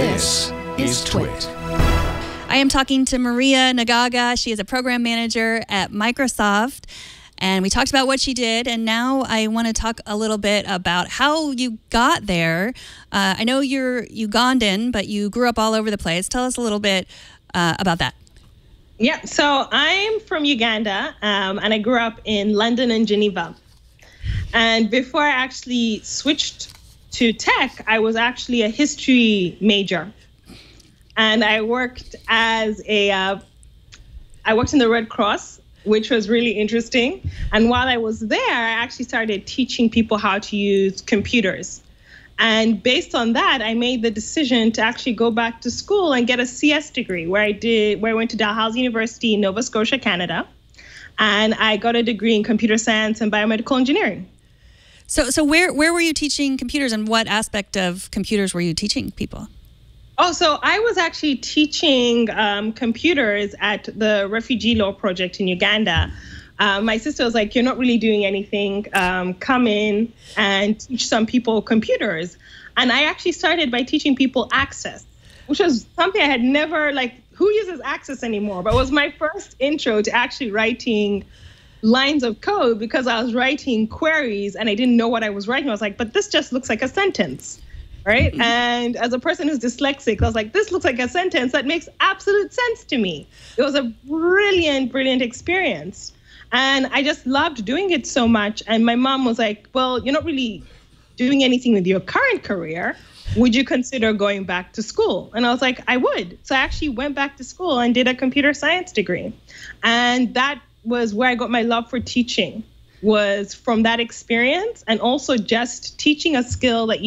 This is TWiT. I am talking to Maria Naggaga. She is a program manager at Microsoft. And we talked about what she did, and now I want to talk a little bit about how you got there. I know you're Ugandan, but you grew up all over the place. Tell us a little bit about that. Yeah, so I'm from Uganda, and I grew up in London and Geneva. And before I actually switched to tech, I was actually a history major. And I worked as I worked in the Red Cross, which was really interesting. And while I was there, I actually started teaching people how to use computers. And based on that, I made the decision to actually go back to school and get a CS degree, where I went to Dalhousie University in Nova Scotia, Canada. And I got a degree in computer science and biomedical engineering. So where were you teaching computers, and what aspect of computers were you teaching people? Oh, so I was actually teaching computers at the Refugee Law Project in Uganda. My sister was like, "You're not really doing anything. Come in and teach some people computers." And I actually started by teaching people Access, which was something I had never, who uses Access anymore? But it was my first intro to actually writing lines of code, because I was writing queries and I didn't know what I was writing. I was like, but this just looks like a sentence. Right? And as a person who's dyslexic, I was like, this looks like a sentence that makes absolute sense to me. It was a brilliant, brilliant experience. And I just loved doing it so much. And my mom was like, well, you're not really doing anything with your current career. Would you consider going back to school? And I was like, I would. So I actually went back to school and did a computer science degree. And that was where I got my love for teaching, was from that experience, and also just teaching a skill that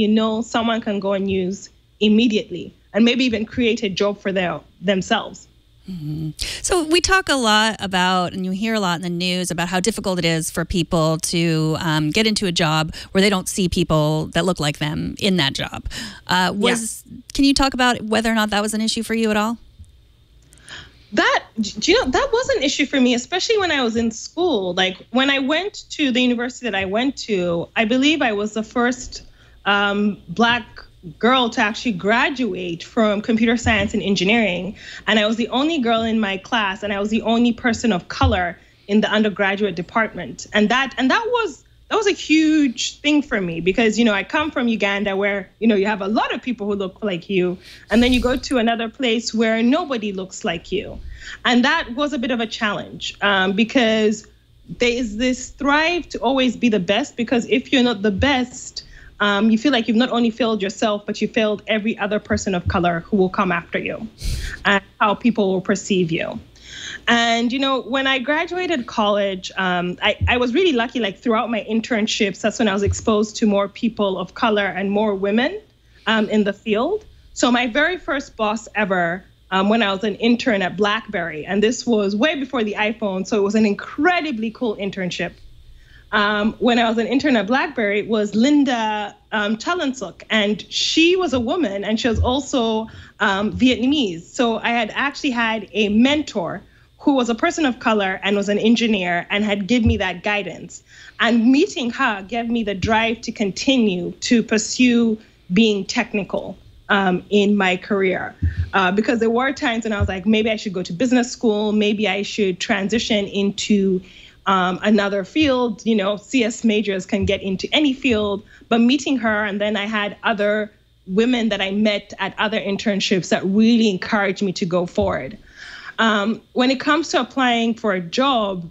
someone can go and use immediately, and maybe even create a job for themselves. Mm-hmm. So we talk a lot about, and you hear a lot in the news about how difficult it is for people to get into a job where they don't see people that look like them in that job. Can you talk about whether or not that was an issue for you at all? That was an issue for me, especially when I was in school. Like when I went to the university that I went to, I believe I was the first Black girl to actually graduate from computer science and engineering. And I was the only girl in my class, and I was the only person of color in the undergraduate department. And that was a huge thing for me, because, I come from Uganda, where, you have a lot of people who look like you, and then you go to another place where nobody looks like you. And that was a bit of a challenge, because there is this thrive to always be the best, because if you're not the best, you feel like you've not only failed yourself, but you failed every other person of color who will come after you, and how people will perceive you. And, when I graduated college, I was really lucky, throughout my internships, that's when I was exposed to more people of color and more women in the field. So my very first boss ever, when I was an intern at BlackBerry, and this was way before the iPhone, so it was an incredibly cool internship. When I was an intern at BlackBerry, was Linda Chalansuk, and she was a woman, and she was also Vietnamese. So I had actually had a mentor who was a person of color and was an engineer, and had given me that guidance. And meeting her gave me the drive to continue to pursue being technical in my career. Because there were times when I was like, maybe I should go to business school, maybe I should transition into another field. CS majors can get into any field. But meeting her, and then I had other women that I met at other internships that really encouraged me to go forward. When it comes to applying for a job,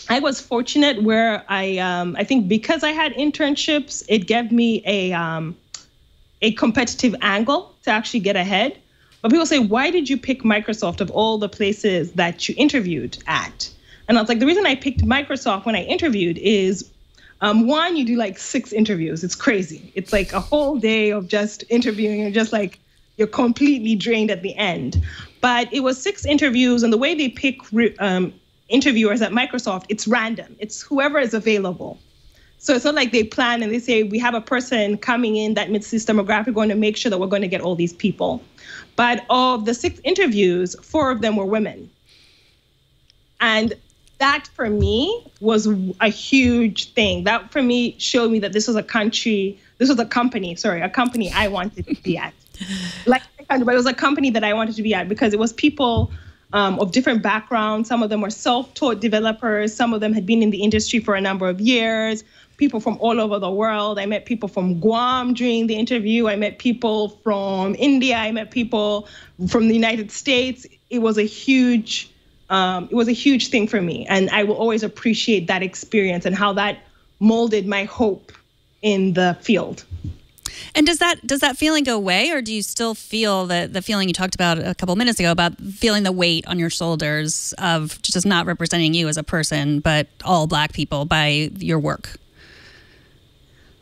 I was fortunate where I think because I had internships, it gave me a competitive angle to actually get ahead. But people say, why did you pick Microsoft of all the places that you interviewed at? And I was like, the reason I picked Microsoft when I interviewed is, one, you do 6 interviews. It's crazy. It's like a whole day of just interviewing, and just you're completely drained at the end. But it was 6 interviews, and the way they pick interviewers at Microsoft, it's random. It's whoever is available. So it's not like they plan and they say, we have a person coming in that meets this demographic, we're going to make sure that we're going to get all these people. But of the 6 interviews, 4 of them were women. And that for me was a huge thing. That for me showed me that this was a company I wanted to be at. Like but it was a company that I wanted to be at because it was people of different backgrounds. Some of them were self-taught developers. Some of them had been in the industry for a number of years. People from all over the world. I met people from Guam during the interview. I met people from India. I met people from the United States. It was a huge thing for me, and I will always appreciate that experience and how that molded my hope in the field. And does that feeling go away, or do you still feel the feeling you talked about a couple minutes ago about feeling the weight on your shoulders of just not representing you as a person, but all Black people by your work?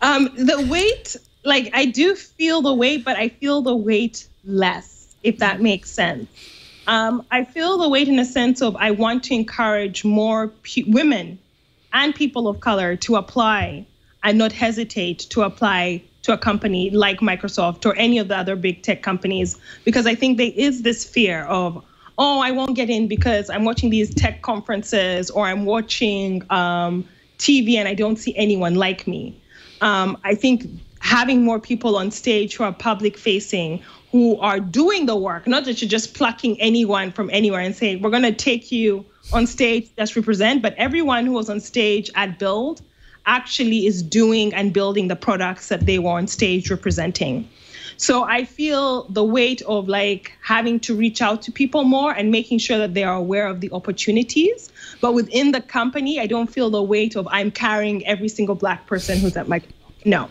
The weight, like I do feel the weight, but I feel the weight less, if that makes sense. I feel the weight in a sense of I want to encourage more women and people of color to apply and not hesitate to apply to a company like Microsoft or any of the other big tech companies, because I think there is this fear of, oh, I won't get in because I'm watching these tech conferences or I'm watching TV and I don't see anyone like me. I think having more people on stage who are public facing, who are doing the work, not that you're just plucking anyone from anywhere and saying, we're going to take you on stage, just represent, but everyone who was on stage at Build actually is doing and building the products that they were on stage representing. So I feel the weight of like having to reach out to people more and making sure that they are aware of the opportunities. But within the company, I don't feel the weight of I'm carrying every single Black person who's at Microsoft. No.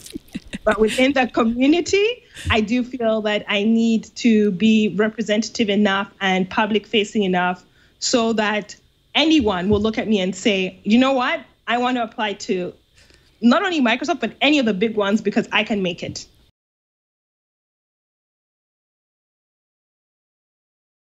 But within the community, I do feel that I need to be representative enough and public facing enough so that anyone will look at me and say, you know what? I want to apply to not only Microsoft, but any of the big ones because I can make it.